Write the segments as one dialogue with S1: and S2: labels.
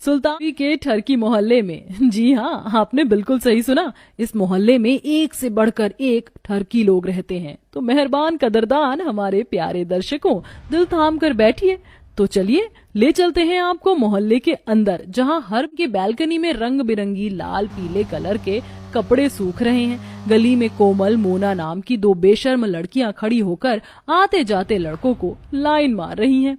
S1: सुल्तानवी के ठरकी मोहल्ले में। जी हाँ, आपने बिल्कुल सही सुना। इस मोहल्ले में एक से बढ़कर एक ठरकी लोग रहते हैं। तो मेहरबान कदरदान हमारे प्यारे दर्शकों, दिल थाम कर बैठिए। तो चलिए ले चलते हैं आपको मोहल्ले के अंदर, जहाँ हर की बैल्कनी में रंग बिरंगी लाल पीले कलर के कपड़े सूख रहे हैं। गली में कोमल मोना नाम की 2 बेशर्म लड़कियां खड़ी होकर आते जाते लड़कों को लाइन मार रही हैं।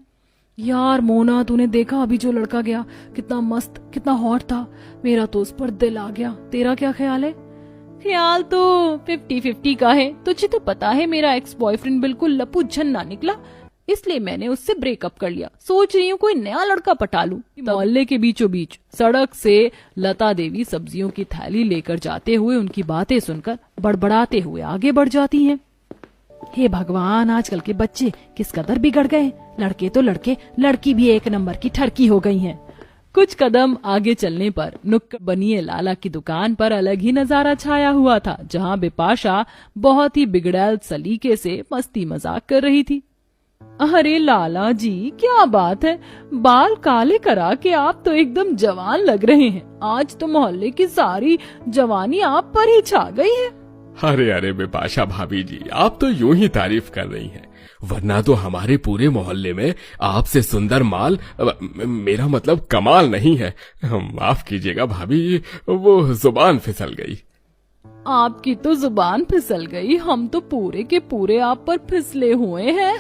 S1: यार मोना, तूने देखा अभी जो लड़का गया, कितना मस्त, कितना हॉट था। मेरा तो उस पर दिल आ गया। तेरा क्या ख्याल है? ख्याल तो 50-50 का है। तुझे तो पता है मेरा एक्स बॉयफ्रेंड बिल्कुल लपू झन्ना निकला, इसलिए मैंने उससे ब्रेकअप कर लिया। सोच रही हूँ कोई नया लड़का पटा लूं। मोहल्ले के बीचों बीच सड़क से लता देवी सब्जियों की थैली लेकर जाते हुए उनकी बातें सुनकर बड़बड़ाते हुए आगे बढ़ जाती हैं। हे भगवान, आजकल के बच्चे किस कदर बिगड़ गए। लड़के तो लड़के, लड़की भी एक नंबर की ठरकी हो गई हैं। कुछ कदम आगे चलने पर नुक्कड़ बनिए लाला की दुकान पर अलग ही नजारा छाया हुआ था, जहाँ बिपाशा बहुत ही बिगड़ैल सलीके से मस्ती मजाक कर रही थी। अरे लाला जी, क्या बात है, बाल काले करा के आप तो एकदम जवान लग रहे हैं। आज तो मोहल्ले की सारी जवानी आप पर ही छा गई है।
S2: अरे अरे बिपाशा भाभी जी, आप तो यूं ही तारीफ कर रही हैं, वरना तो हमारे पूरे मोहल्ले में आपसे सुंदर माल, मेरा मतलब कमाल नहीं है। माफ कीजिएगा भाभी जी, वो जुबान फिसल गई।
S1: आपकी तो जुबान फिसल गई, हम तो पूरे के पूरे आप पर फिसले हुए हैं।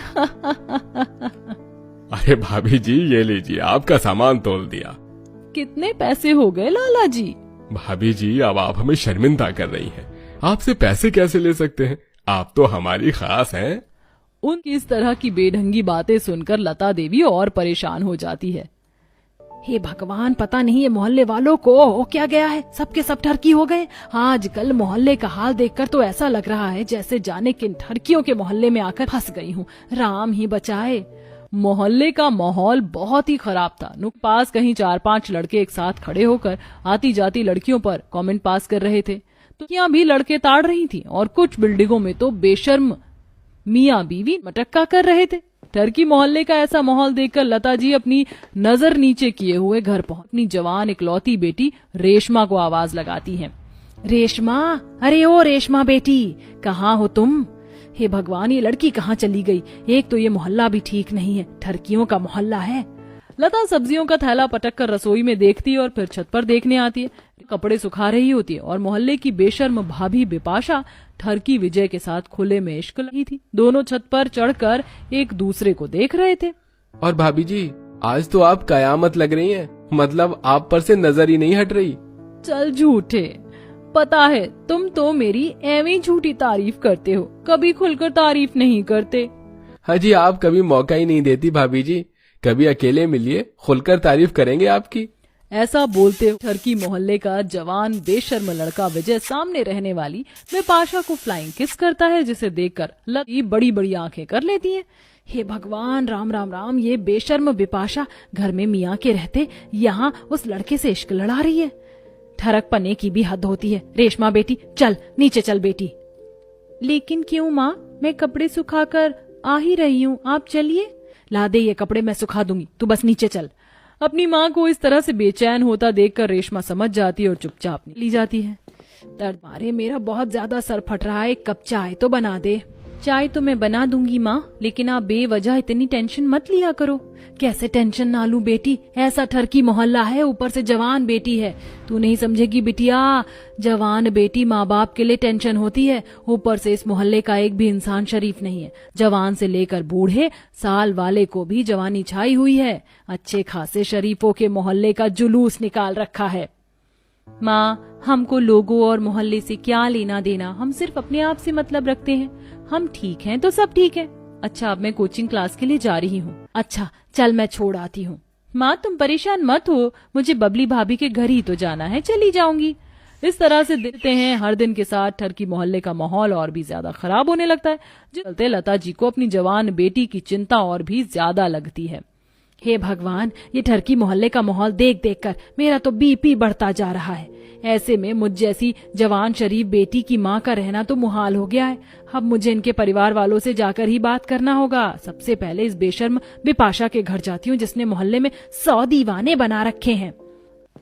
S2: अरे भाभी जी, ये लीजिए, आपका सामान तोल दिया।
S1: कितने पैसे हो गए लाला जी?
S2: भाभी जी, अब आप हमें शर्मिंदा कर रही हैं। आपसे पैसे कैसे ले सकते हैं, आप तो हमारी खास हैं।
S1: उनकी इस तरह की बेढंगी बातें सुनकर लता देवी और परेशान हो जाती है। हे भगवान, पता नहीं ये मोहल्ले वालों को हो क्या गया है, सबके सब ठरकी हो गए। आजकल मोहल्ले का हाल देखकर तो ऐसा लग रहा है जैसे जाने किन ठरकियों के मोहल्ले में आकर फंस गई हूँ। राम ही बचाए। मोहल्ले का माहौल बहुत ही खराब था। नुक पास कहीं 4-5 लड़के एक साथ खड़े होकर आती जाती लड़कियों पर कमेंट पास कर रहे थे। तो यहाँ भी लड़के ताड़ रही थी और कुछ बिल्डिंगों में तो बेशर्म मियाँ बीवी मटक्का कर रहे थे। ठरकी मोहल्ले का ऐसा माहौल देखकर लता जी अपनी नजर नीचे किए हुए घर पहुंच अपनी जवान इकलौती बेटी रेशमा को आवाज लगाती हैं। रेशमा, अरे ओ रेशमा बेटी, कहाँ हो तुम? हे भगवान, ये लड़की कहाँ चली गई? एक तो ये मोहल्ला भी ठीक नहीं है, ठरकियों का मोहल्ला है। लता सब्जियों का थैला पटक कर रसोई में देखती है और फिर छत पर देखने आती है। कपड़े सुखा रही होती है और मोहल्ले की बेशर्म भाभी बिपाशा ठरकी विजय के साथ खुले में इश्क लगी थी। दोनों छत पर चढ़कर एक दूसरे को देख रहे थे।
S3: और भाभी जी, आज तो आप कयामत लग रही हैं, मतलब आप पर से नजर ही नहीं हट रही।
S1: चल झूठे, पता है तुम तो मेरी एवं झूठी तारीफ करते हो, कभी खुलकर तारीफ नहीं करते।
S3: हाँ जी, आप कभी मौका ही नहीं देती भाभी जी। कभी अकेले मिलिए, खुलकर तारीफ करेंगे आपकी।
S1: ऐसा बोलते ठरकी मोहल्ले का जवान बेशर्म लड़का विजय सामने रहने वाली बिपाशा को फ्लाइंग किस करता है, जिसे देखकर लती बड़ी बड़ी आंखें कर लेती है। हे भगवान, राम राम राम, ये बेशर्म बिपाशा घर में मियाँ के रहते यहाँ उस लड़के से इश्क लड़ा रही है। ठरक पने की भी हद होती है। रेशमा बेटी, चल नीचे चल बेटी। लेकिन क्यों माँ, मैं कपड़े सुखाकर आ ही रही हूँ, आप चलिए। ला दे ये कपड़े, मैं सुखा दूंगी, तू बस नीचे चल। अपनी माँ को इस तरह से बेचैन होता देखकर रेशमा समझ जाती है और चुपचाप ली जाती है। दर्द मारे मेरा बहुत ज्यादा सर फट रहा है, एक कप चाय तो बना दे। चाय तो मैं बना दूंगी माँ, लेकिन आप बेवजह इतनी टेंशन मत लिया करो। कैसे टेंशन ना लूं बेटी, ऐसा ठरकी मोहल्ला है, ऊपर से जवान बेटी है। तू नहीं समझेगी बिटिया, जवान बेटी माँ बाप के लिए टेंशन होती है। ऊपर से इस मोहल्ले का एक भी इंसान शरीफ नहीं है। जवान से लेकर बूढ़े साल वाले को भी जवानी छाई हुई है। अच्छे खासे शरीफों के मोहल्ले का जुलूस निकाल रखा है। माँ, हमको लोगों और मोहल्ले से क्या लेना देना, हम सिर्फ अपने आप से मतलब रखते हैं। हम ठीक हैं तो सब ठीक है। अच्छा, अब मैं कोचिंग क्लास के लिए जा रही हूँ। अच्छा चल, मैं छोड़ आती हूँ। माँ तुम परेशान मत हो, मुझे बबली भाभी के घर ही तो जाना है, चली जाऊंगी। इस तरह से देखते हैं हर दिन के साथ ठरकी मोहल्ले का माहौल और भी ज्यादा खराब होने लगता है। चलते लता जी को अपनी जवान बेटी की चिंता और भी ज्यादा लगती है। हे भगवान, ये ठरकी मोहल्ले का माहौल देख देख कर मेरा तो बीपी बढ़ता जा रहा है। ऐसे में मुझ जैसी जवान शरीफ बेटी की माँ का रहना तो मुहाल हो गया है। अब मुझे इनके परिवार वालों से जाकर ही बात करना होगा। सबसे पहले इस बेशर्म बिपाशा के घर जाती हूँ, जिसने मोहल्ले में 100 दीवाने बना रखे हैं।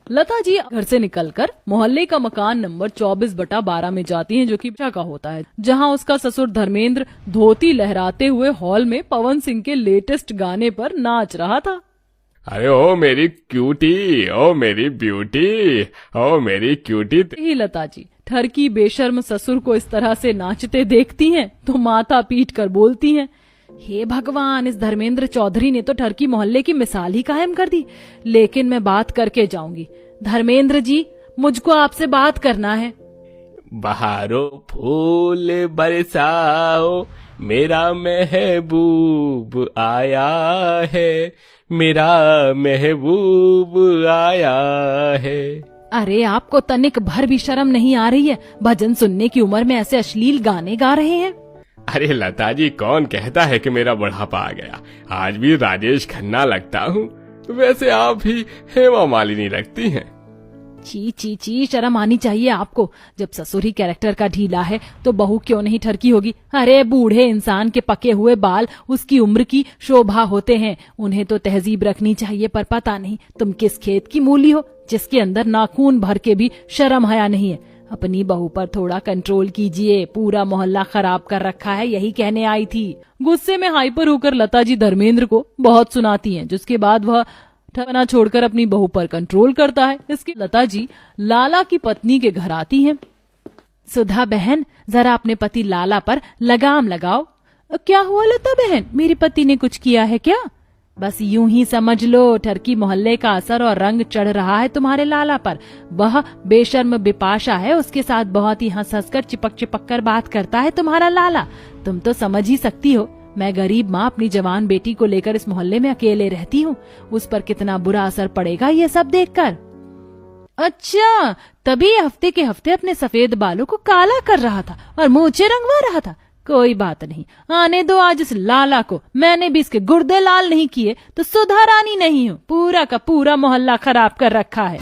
S1: लता जी घर से निकलकर मोहल्ले का मकान नंबर 24/12 में जाती हैं, जो कि बच्चा का होता है, जहां उसका ससुर धर्मेंद्र धोती लहराते हुए हॉल में पवन सिंह के लेटेस्ट गाने पर नाच रहा था।
S2: अरे ओ मेरी क्यूटी, ओ मेरी ब्यूटी, ओ मेरी क्यूटी।
S1: ही लता जी ठरकी बेशर्म ससुर को इस तरह से नाचते देखती हैं तो माथा पीट कर बोलती हैं, हे भगवान, इस धर्मेंद्र चौधरी ने तो ठरकी मोहल्ले की मिसाल ही कायम कर दी। लेकिन मैं बात करके जाऊंगी। धर्मेंद्र जी, मुझको आपसे बात करना है।
S3: बहारो फूल बरसाओ, मेरा महबूब आया है, मेरा महबूब आया है।
S1: अरे आपको तनिक भर भी शर्म नहीं आ रही है? भजन सुनने की उम्र में ऐसे अश्लील गाने गा रहे हैं।
S2: अरे लता जी, कौन कहता है कि मेरा बुढ़ापा आ गया? आज भी राजेश खन्ना लगता हूँ। वैसे आप भी हेमा मालिनी लगती हैं।
S1: ची ची ची, शर्म आनी चाहिए आपको। जब ससुर ही कैरेक्टर का ढीला है तो बहू क्यों नहीं ठरकी होगी? अरे बूढ़े इंसान के पके हुए बाल उसकी उम्र की शोभा होते हैं। उन्हें तो तहजीब रखनी चाहिए, पर पता नहीं तुम किस खेत की मूली हो जिसके अंदर नाखून भर के भी शर्म हया नहीं है। अपनी बहू पर थोड़ा कंट्रोल कीजिए, पूरा मोहल्ला खराब कर रखा है, यही कहने आई थी। गुस्से में हाइपर होकर लता जी धर्मेंद्र को बहुत सुनाती हैं, जिसके बाद वह ठगना छोड़कर अपनी बहू पर कंट्रोल करता है। इसके लता जी लाला की पत्नी के घर आती हैं। सुधा बहन, जरा अपने पति लाला पर लगाम लगाओ। क्या हुआ लता बहन, मेरे पति ने कुछ किया है क्या? बस यूं ही समझ लो, ठरकी मोहल्ले का असर और रंग चढ़ रहा है तुम्हारे लाला पर। वह बेशर्म बिपाशा है, उसके साथ बहुत ही हंस हंसकर चिपक चिपक कर बात करता है तुम्हारा लाला। तुम तो समझ ही सकती हो, मैं गरीब माँ अपनी जवान बेटी को लेकर इस मोहल्ले में अकेले रहती हूँ। उस पर कितना बुरा असर पड़ेगा ये सब देखकर। अच्छा, तभी हफ्ते के हफ्ते अपने सफेद बालों को काला कर रहा था और मूछें रंगवा रहा था। कोई बात नहीं, आने दो आज इस लाला को। मैंने भी इसके गुर्दे लाल नहीं किए तो सुधा रानी नहीं हूँ। पूरा का पूरा मोहल्ला खराब कर रखा है।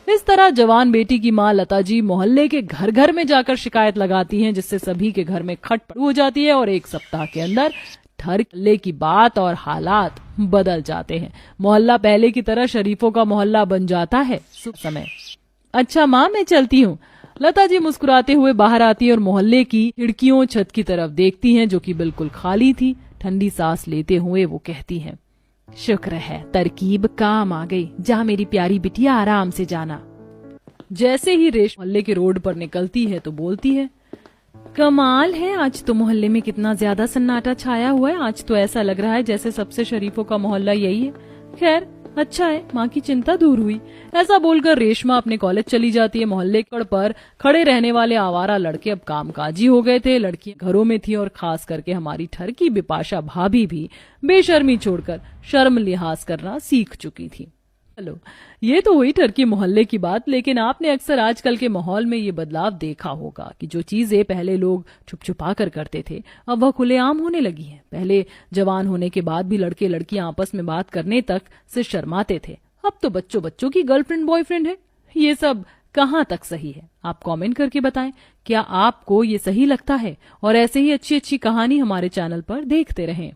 S1: इस तरह जवान बेटी की माँ लता जी मोहल्ले के घर घर में जाकर शिकायत लगाती हैं, जिससे सभी के घर में खटपट हो जाती है और एक सप्ताह के अंदर ठरकी की बात और हालात बदल जाते हैं। मोहल्ला पहले की तरह शरीफों का मोहल्ला बन जाता है। समय, अच्छा माँ, मैं चलती हूँ। लता जी मुस्कुराते हुए बाहर आती है और मोहल्ले की खिड़कियों छत की तरफ देखती हैं, जो कि बिल्कुल खाली थी। ठंडी सांस लेते हुए वो कहती हैं, शुक्र है तरकीब काम आ गई। जा मेरी प्यारी बिटिया, आराम से जाना। जैसे ही रेश मोहल्ले के रोड पर निकलती है तो बोलती है, कमाल है, आज तो मोहल्ले में कितना ज्यादा सन्नाटा छाया हुआ है। आज तो ऐसा लग रहा है जैसे सबसे शरीफों का मोहल्ला यही है। खैर अच्छा है, माँ की चिंता दूर हुई। ऐसा बोलकर रेशमा अपने कॉलेज चली जाती है। मोहल्ले पर खड़े रहने वाले आवारा लड़के अब कामकाजी हो गए थे। लड़कियां घरों में थी और खास करके हमारी ठरकी बिपाशा भाभी भी बेशर्मी छोड़कर शर्म लिहाज करना सीख चुकी थी। चलो, ये तो हुई ठरकी मोहल्ले की बात, लेकिन आपने अक्सर आजकल के माहौल में ये बदलाव देखा होगा कि जो चीजें पहले लोग छुप छुपा कर करते थे अब वह खुलेआम होने लगी हैं। पहले जवान होने के बाद भी लड़के लड़कियां आपस में बात करने तक से शर्माते थे, अब तो बच्चों बच्चों की गर्लफ्रेंड बॉयफ्रेंड है। ये सब कहाँ तक सही है? आप कमेंट करके बताएं, क्या आपको ये सही लगता है? और ऐसे ही अच्छी अच्छी कहानी हमारे चैनल पर देखते रहें।